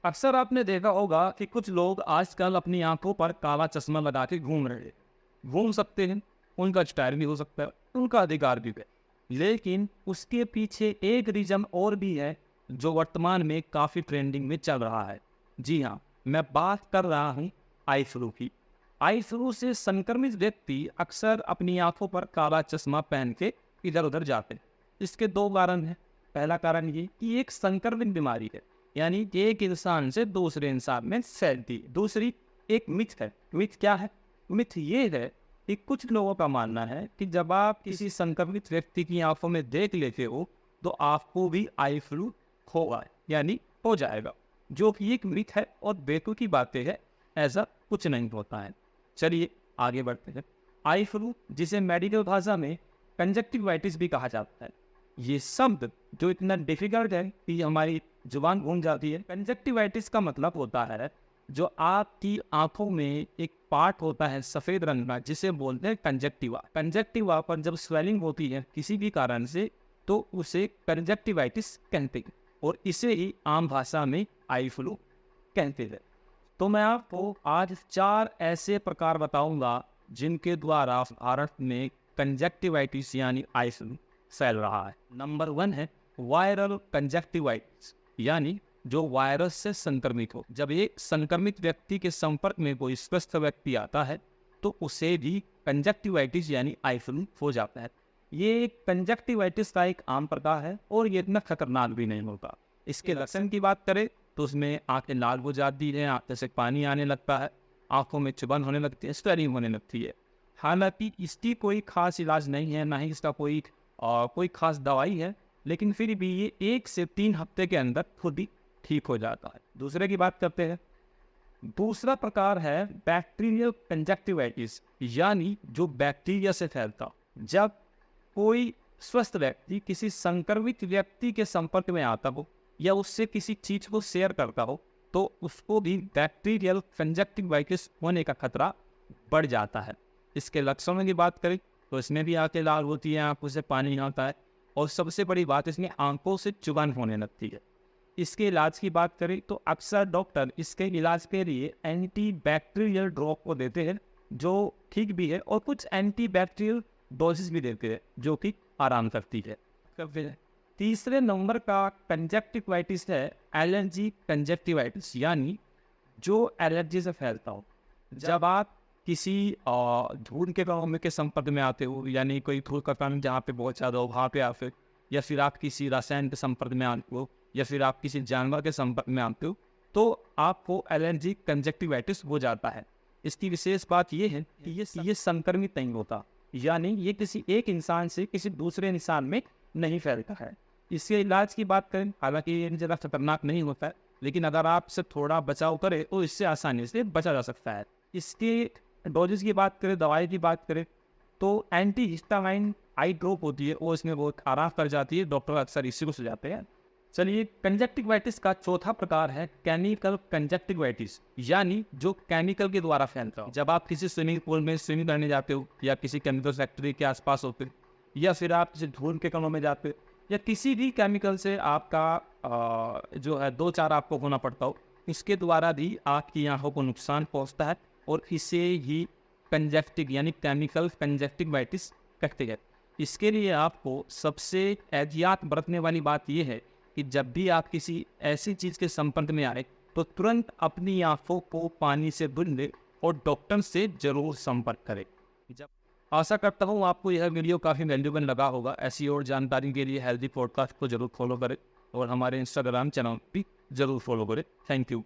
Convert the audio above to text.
अक्सर आपने देखा होगा कि कुछ लोग आजकल अपनी आंखों पर काला चश्मा लगा के घूम रहे हैं। घूम सकते हैं, उनका स्टाइल भी हो सकता है, उनका अधिकार भी है। लेकिन उसके पीछे एक रीजन और भी है जो वर्तमान में काफ़ी ट्रेंडिंग में चल रहा है। जी हाँ, मैं बात कर रहा हूँ आई फ्लू की। आई फ्लू से संक्रमित व्यक्ति अक्सर अपनी आंखों पर काला चश्मा पहन के इधर उधर जाते हैं। इसके दो कारण हैं। पहला कारण ये कि एक संक्रमित बीमारी है, यानी कि एक इंसान से दूसरे इंसान में फैलती है। दूसरी एक मिथ है। मिथ क्या है? मिथ ये है कि कुछ लोगों का मानना है कि जब आप किसी संक्रमित व्यक्ति की आंखों में देख लेते हो तो आपको भी आई फ्लू होगा, यानी हो जाएगा, जो कि एक मिथ है और बेतुकी बातें है। ऐसा कुछ नहीं होता है। चलिए आगे बढ़ते हैं। आई फ्लू, जिसे मेडिकल भाषा में कंजक्टिवाइटिस भी कहा जाता है, ये शब्द जो इतना डिफिकल्ट है कि हमारी जुबान घूम जाती है। कंजक्टिवाइटिस का मतलब होता है जो आपकी आंखों में एक पार्ट होता है सफ़ेद रंग का, जिसे बोलते हैं कंजक्टिवा। कंजक्टिवा पर जब स्वेलिंग होती है किसी भी कारण से तो उसे कंजक्टिवाइटिस कहते हैं, और इसे ही आम भाषा में आई फ्लू कहते हैं। तो मैं आपको आज 4 ऐसे प्रकार बताऊंगा जिनके द्वारा भारत में कंजक्टिवाइटिस यानी आई फ्लू फैल रहा है। नंबर 1 है वायरल कंजक्टिवाइटिस, यानी जो वायरस से संक्रमित हो। जब एक संक्रमित व्यक्ति के संपर्क में कोई स्वस्थ व्यक्ति आता है तो उसे भी कंजक्टिवाइटिस यानी आई फ्लू हो जाता है। ये कंजक्टिवाइटिस का एक आम प्रकार है और ये इतना खतरनाक भी नहीं होता। इसके लक्षण की बात करें तो उसमें आंखें लाल हो जाती हैं, आंखें से पानी आने लगता है, आंखों में चुभन होने लगती है, स्वेलिंग होने लगती है। हालांकि इसकी कोई खास इलाज नहीं है, ना ही इसका कोई खास दवाई है, लेकिन फिर भी ये 1 से 3 हफ्ते के अंदर खुद ही ठीक हो जाता है। दूसरे की बात करते हैं। दूसरा प्रकार है बैक्टीरियल कंजक्टिवाइटिस, यानी जो बैक्टीरिया से फैलता। जब कोई स्वस्थ व्यक्ति किसी संक्रमित व्यक्ति के संपर्क में आता हो या उससे किसी चीज को शेयर करता हो तो उसको भी बैक्टीरियल कंजक्टिवाइटिस होने का खतरा बढ़ जाता है। इसके लक्षणों की बात करें तो इसमें भी आंखें लाल होती हैं, आंखों से पानी आता है, और सबसे बड़ी बात इसमें आंखों से चुभन होने लगती है। इसके इलाज की बात करें तो अक्सर डॉक्टर इसके इलाज के लिए एंटी बैक्टीरियल ड्रॉप को देते हैं, जो ठीक भी है, और कुछ एंटी बैक्टीरियल डोजेस भी देते हैं जो कि आराम करती है। तीसरे नंबर का कंजक्टिवाइटिस है एलर्जी कंजक्टिवाइटिस, यानी जो एलर्जी से फैलता हो। जब आप किसी धूल के कणों के संपर्क में आते हो, यानी कोई धूल का कण जहाँ पे बहुत ज़्यादा हो वहाँ पे आते, या फिर आप किसी रसायन के संपर्क में आते हो, या फिर आप किसी जानवर के संपर्क में आते हो, तो आपको एलर्जी कंजक्टिवाइटिस हो जाता है। इसकी विशेष बात यह है कि ये संक्रमित नहीं होता, यानी ये किसी एक इंसान से किसी दूसरे इंसान में नहीं फैलता है। इसके इलाज की बात करें, हालांकि ये ज़्यादा खतरनाक नहीं होता है, लेकिन अगर आप इससे थोड़ा बचाव करें तो इससे आसानी से बचा जा सकता है। इसके डोजेस की बात करें, दवाई की बात करें, तो एंटी हिस्टामाइन आई ड्रॉप होती है, वो इसमें बहुत आराम कर जाती है। डॉक्टर अक्सर इसी को सुझाते हैं। चलिए, कंजक्टिवाइटिस का चौथा प्रकार है केमिकल कंजक्टिवाइटिस, यानी जो केमिकल के द्वारा फैलता हो। जब आप किसी स्विमिंग पूल में स्विमिंग करने जाते हो, या किसी केमिकल फैक्ट्री के आसपास होते हो, या फिर आप किसी धूल के कणों में जाते हो, या किसी भी केमिकल से आपका जो है 2-4 आपको होना पड़ता हो, इसके द्वारा भी आपकी आंखों को नुकसान पहुंचता है, और इसे ही कंजक्टिव यानी केमिकल कंजक्टिवाइटिस कहते हैं। इसके लिए आपको सबसे एहतियात बरतने वाली बात यह है कि जब भी आप किसी ऐसी चीज़ के संपर्क में आए तो तुरंत अपनी आंखों को पानी से धुल लें और डॉक्टर से जरूर संपर्क करें। आशा करता हूँ आपको यह वीडियो काफ़ी वैल्यूबल लगा होगा। ऐसी और जानकारी के लिए हेल्दी पॉडकास्ट को जरूर फॉलो करें और हमारे इंस्टाग्राम चैनल भी जरूर फॉलो करें। Thank you.